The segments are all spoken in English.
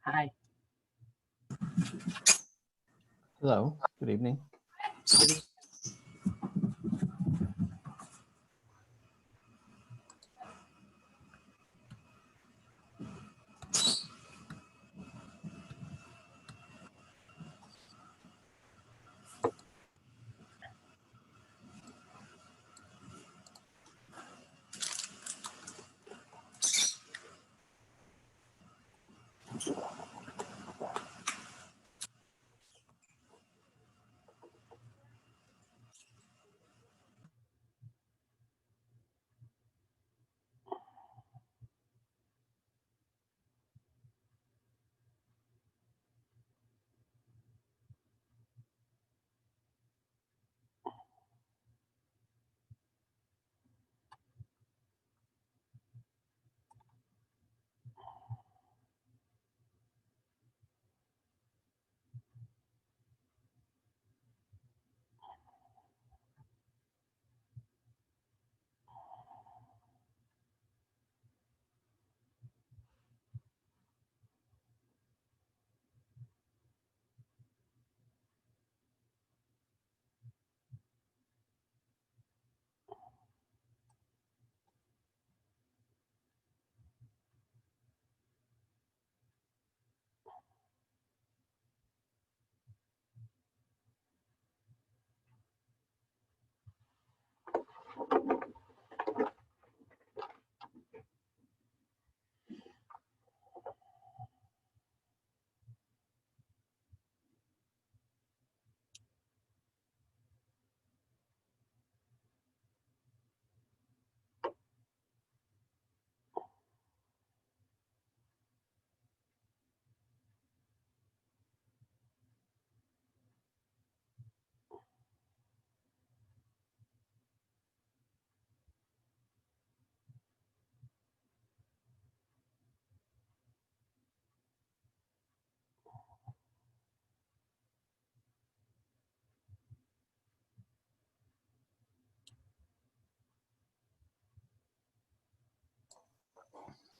Hi. Hello, good evening.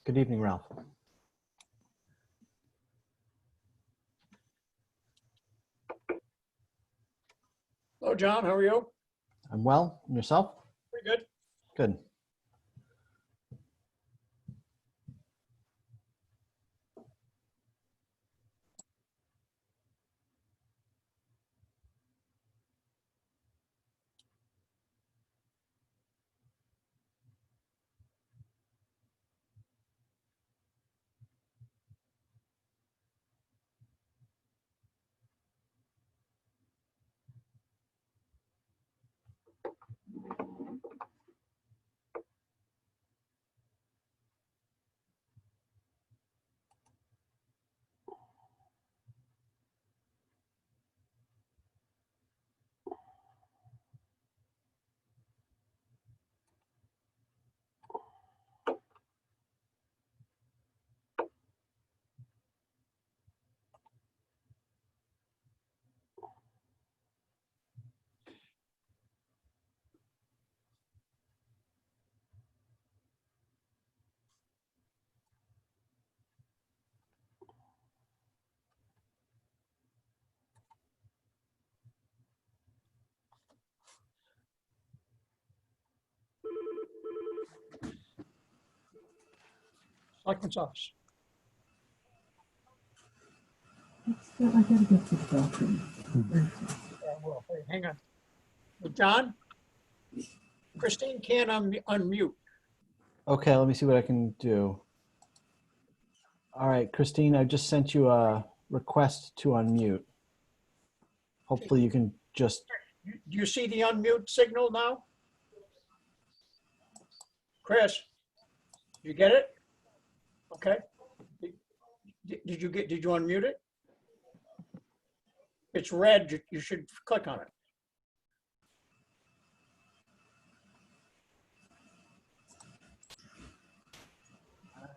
Good evening, Ralph. Hello, John. How are you? I'm well. And yourself? Pretty good. Good. Selectman's office. I gotta get to the bathroom. Yeah, well, hey, hang on. John? Christine can't unmute. Okay, let me see what I can do. All right, Christine, I just sent you a request to unmute. Hopefully you can just, Do you see the unmute signal now? Chris, you get it? Okay. Did you unmute it? It's red. You should click on it.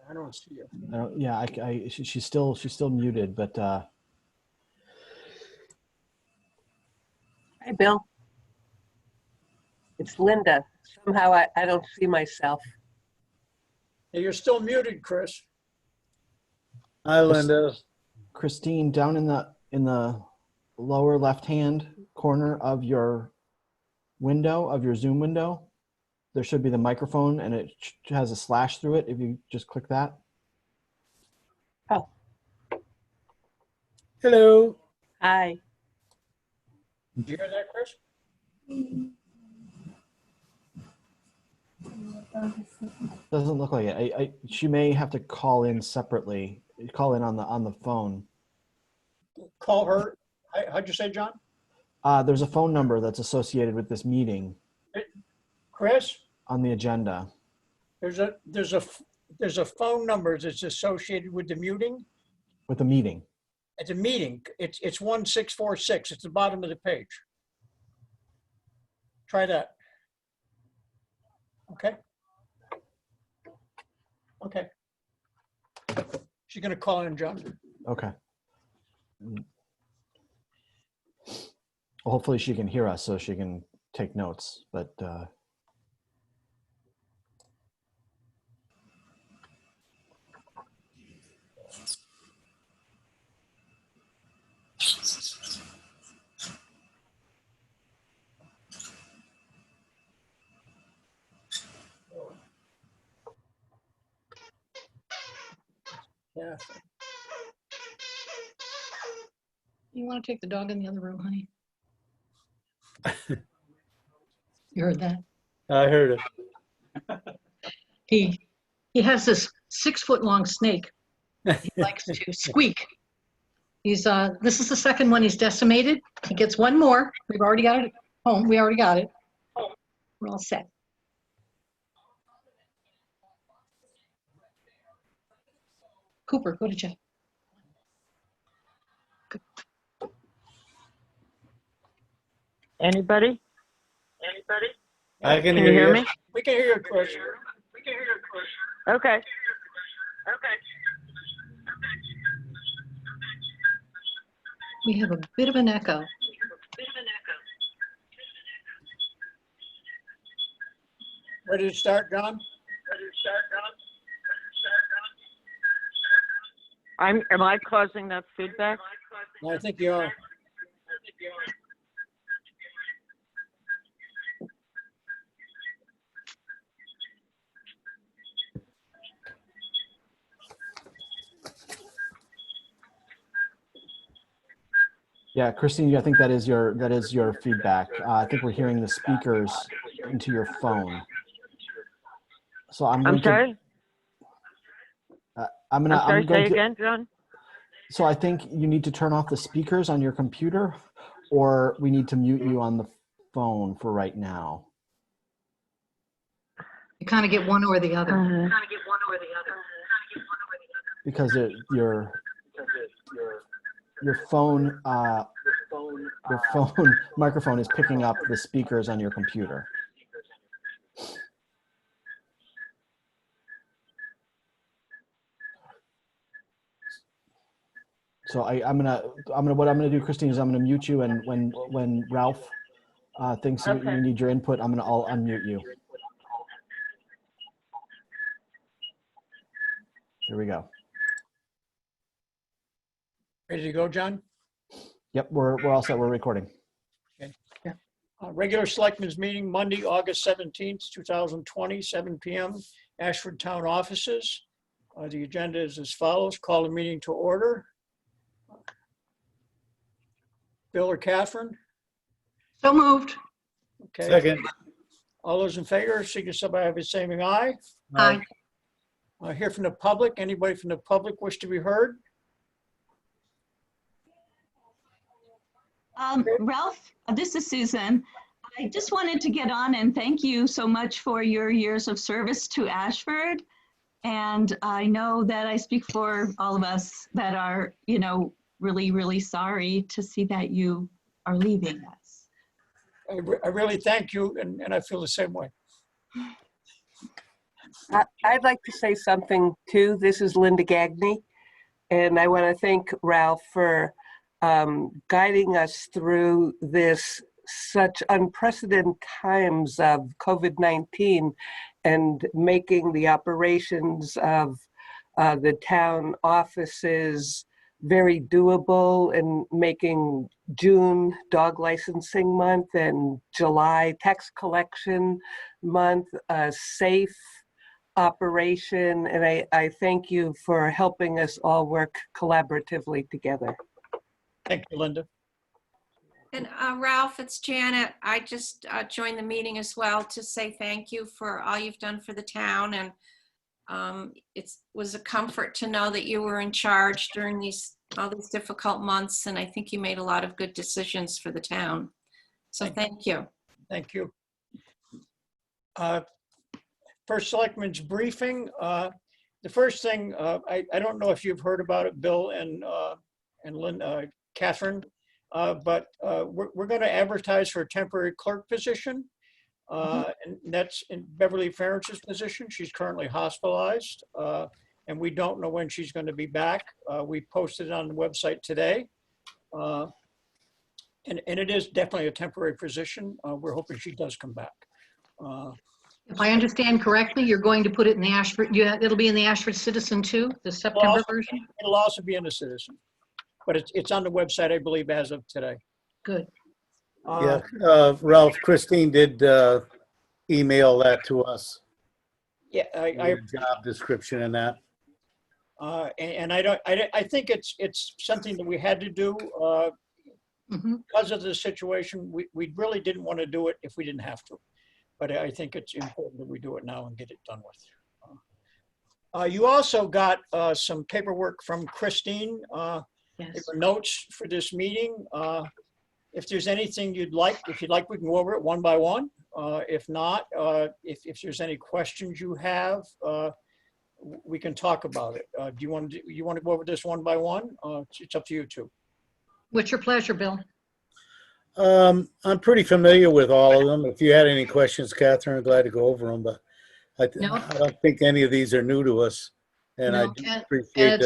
I don't see you. I don't, yeah, she's still muted, but Hi, Bill. It's Linda. Somehow I don't see myself. Hey, you're still muted, Chris. Hi, Linda. Christine, down in the lower left-hand corner of your window, of your Zoom window, there should be the microphone, and it has a slash through it. If you just click that. Oh. Hello. Hi. Did you hear that, Chris? Doesn't look like it. She may have to call in separately. Call in on the phone. Call her. How'd you say, John? There's a phone number that's associated with this meeting Chris, on the agenda. there's a phone number that's associated with the muting. With the meeting. It's a meeting. It's 1646. It's the bottom of the page. Try that. Okay. Okay. She's gonna call in, John. Okay. Well, hopefully she can hear us so she can take notes, but Yeah. You want to take the dog in the other room, honey? You heard that? I heard it. He has this 6-foot-long snake. He likes to squeak. This is the second one he's decimated. He gets one more. We've already got it at home. We already got it. We're all set. Cooper, go to Jeff. Anybody? I can Can you hear hear you. me? We can hear you, Chris. Okay. We have a bit of an echo. Ready to start, John? Am I causing that feedback? I think you are. yeah, Christine, I think that is your feedback. I think we're hearing the speakers into your phone. So I'm going sorry? I'm I'm sorry, going say to, again, John? So I think you need to turn off the speakers on your computer, or we need to mute you on the phone for right now. You kind of get one or the other. Because your phone microphone is picking up the speakers on your computer. So what I'm gonna do, Christine, is I'm gonna mute you, and when Ralph thinks you need your input, I'll unmute you. Here we go. Ready to go, John? Yep, we're all set. We're recording. Regular Selectmen's meeting, Monday, August 17th, 2020, 7 p.m., Ashford Town Offices. The agenda is as follows. Call the meeting to order. Bill or Catherine? So moved. Okay. Second. All those in favor, signify by saying aye. Aye. Hear from the public. Anybody from the public wish to be heard? Ralph, this is Susan. I just wanted to get on and thank you so much for your years of service to Ashford. And I know that I speak for all of us that are, really, really sorry to see that you are leaving us. I really thank you, and I feel the same way. I'd like to say something too. This is Linda Gagney, and I want to thank Ralph for guiding us through this such unprecedented times of COVID-19 and making the operations of the town offices very doable in making June dog licensing month and July tax collection month a safe operation. And I thank you for helping us all work collaboratively together. Thank you, Linda. And Ralph, it's Janet. I just joined the meeting as well to say thank you for all you've done for the town. And it was a comfort to know that you were in charge during all these difficult months. And I think you made a lot of good decisions for the town. So thank you. Thank you. First Selectman's briefing. The first thing, I don't know if you've heard about it, Bill and Catherine, but we're going to advertise for a temporary clerk position. And that's in Beverly Ferentz's position. She's currently hospitalized, and we don't know when she's going to be back. We posted it on the website today. And it is definitely a temporary position. We're hoping she does come back. If I understand correctly, you're going to put it in the Ashford, it'll be in the Ashford Citizen too, the September version? It'll also be in the Citizen, but it's on the website, I believe, as of today. Good. Yeah, Ralph, Christine did email that to us. Yeah, The job description and that. and I think it's something that we had to do because of the situation. We really didn't want to do it if we didn't have to, but I think it's important that we do it now and get it done with. You also got some paperwork from Christine. Yes. There were notes for this meeting. If there's anything you'd like, we can go over it one by one. If not, if there's any questions you have, we can talk about it. Do you want to go over this one by one? It's up to you two. What's your pleasure, Bill? I'm pretty familiar with all of them. If you had any questions, Catherine, I'm glad to go over them, but I don't think any of these are new to us. And I do appreciate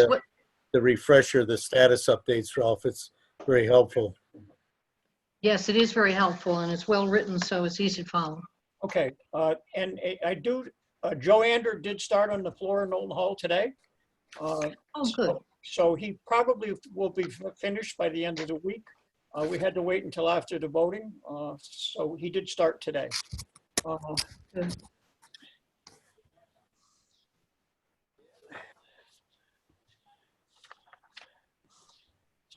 the refresher, the status updates, Ralph. It's very helpful. Yes, it is very helpful and it's well written, so it's easy to follow. Okay, and Joander did start on the floor in Knowlton Hall today. Oh, good. So he probably will be finished by the end of the week. We had to wait until after the voting, so he did start today. Good.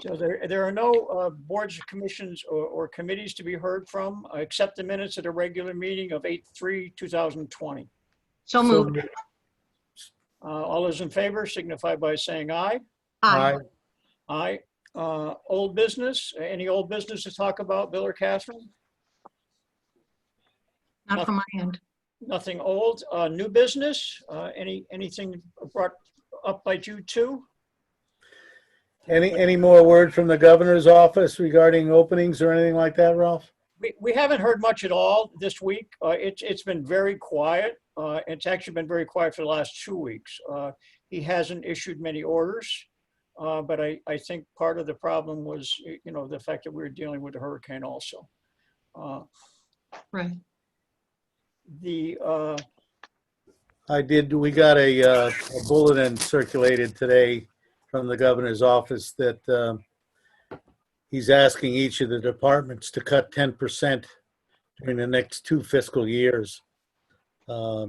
So there are no boards, commissions, or committees to be heard from, except the minutes at a regular meeting of 8/3/2020. So moved. All those in favor signify by saying aye. Aye. Aye. Old business, any old business to talk about, Bill or Catherine? Not from my end. Nothing old. New business, anything brought up by you two? Any more word from the governor's office regarding openings or anything like that, Ralph? We haven't heard much at all this week. It's been very quiet. It's actually been very quiet for the last 2 weeks. He hasn't issued many orders, but I think part of the problem was, the fact that we were dealing with a hurricane also. Right. We got a bulletin circulated today from the governor's office that he's asking each of the departments to cut 10% during the next 2 fiscal years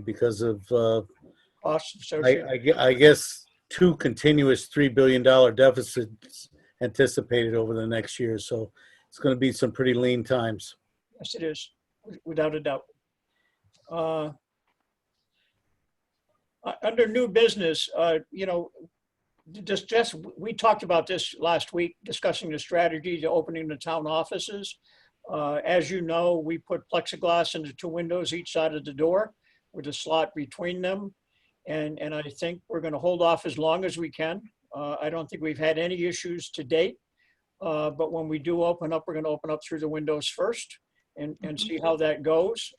because of, I guess, 2 continuous $3 billion deficits anticipated over the next year. So it's going to be some pretty lean times. Yes, it is, without a doubt. Under new business, we talked about this last week, discussing the strategy to opening the town offices. As you know, we put plexiglass in the 2 windows each side of the door with a slot between them. And I think we're going to hold off as long as we can. I don't think we've had any issues to date. But when we do open up, we're going to open up through the windows first and see how that goes.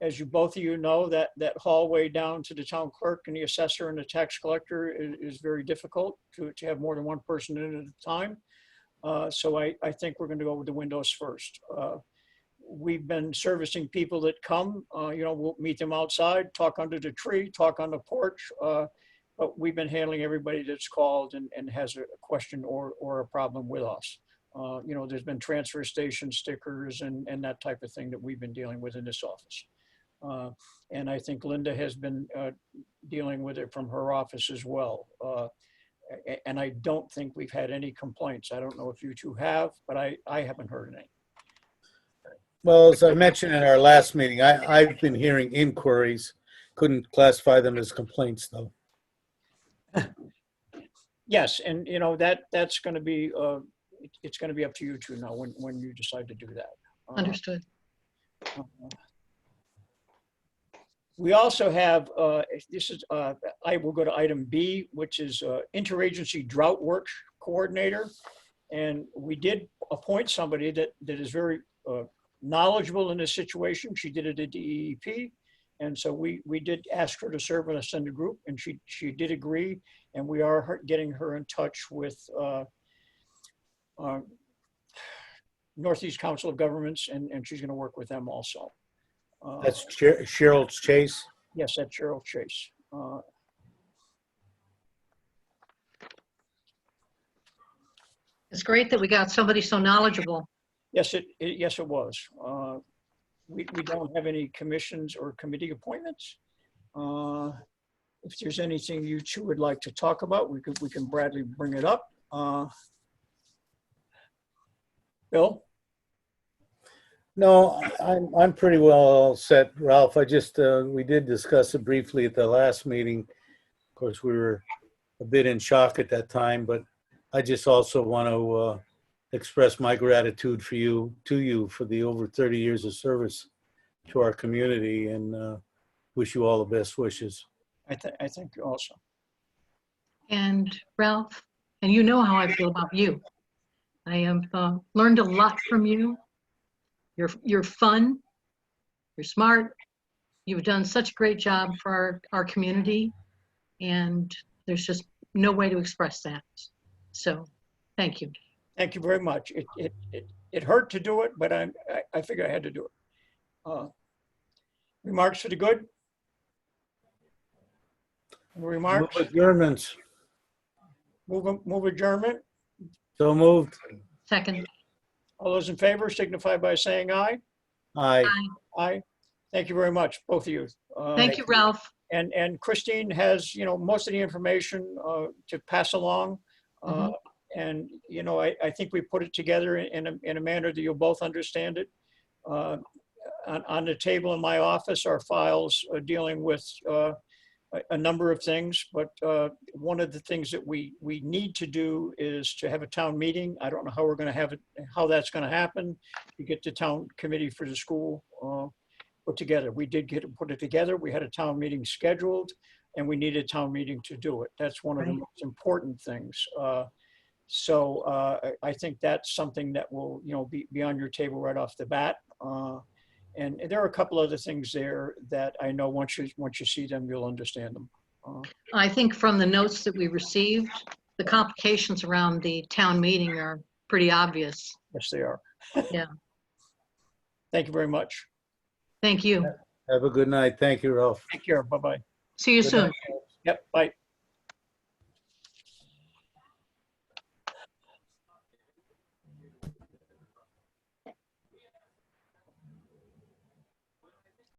As both of you know, that hallway down to the town clerk and the assessor and the tax collector is very difficult to have more than one person in at a time. So I think we're going to go with the windows first. We've been servicing people that come, we'll meet them outside, talk under the tree, talk on the porch, but we've been handling everybody that's called and has a question or a problem with us. You know, there's been transfer station stickers and that type of thing that we've been dealing with in this office. And I think Linda has been dealing with it from her office as well. And I don't think we've had any complaints. I don't know if you two have, but I haven't heard any. Well, as I mentioned in our last meeting, I've been hearing inquiries. Couldn't classify them as complaints, though. Yes, and you know, that's going to be, it's going to be up to you two now when you decide to do that. Understood. We also have, this is, I will go to item B, which is interagency drought work coordinator. And we did appoint somebody that is very knowledgeable in this situation. She did it at DEEP. And so we did ask her to serve in a Sunday group, and she did agree. And we are getting her in touch with Northeast Council of Governments, and she's going to work with them also. That's Cheryl Chase. Yes, that's Cheryl Chase. It's great that we got somebody so knowledgeable. Yes, it was. We don't have any commissions or committee appointments. If there's anything you two would like to talk about, we can Bradley bring it up. Bill? No, I'm pretty well set, Ralph. I just, we did discuss it briefly at the last meeting. Of course, we were a bit in shock at that time, but I just also want to express my gratitude to you for the over 30 years of service to our community, and wish you all the best wishes. I think you also. And Ralph, and you know how I feel about you. I have learned a lot from you. You're fun, you're smart, you've done such a great job for our community, and there's just no way to express that. So, thank you. Thank you very much. It hurt to do it, but I figured I had to do it. Remarks for the good? Remarks? Move adjournments. Move adjournment. So moved. Second. All those in favor signify by saying aye. Aye. Aye. Thank you very much, both of you. Thank you, Ralph. And Christine has, you know, most of the information to pass along. And, you know, I think we put it together in a manner that you'll both understand it. On the table in my office are files dealing with a number of things, but one of the things that we need to do is to have a town meeting. I don't know how we're going to have it, how that's going to happen. You get the town committee for the school put together. We did put it together. We had a town meeting scheduled, and we needed a town meeting to do it. That's one of the most important things. So I think that's something that will, you know, be on your table right off the bat. And there are a couple other things there that I know once you see them, you'll understand them. I think from the notes that we received, the complications around the town meeting are pretty obvious. Yes, they are. Yeah. Thank you very much. Thank you. Have a good night. Thank you, Ralph. Take care. Bye-bye. See you Good soon. night.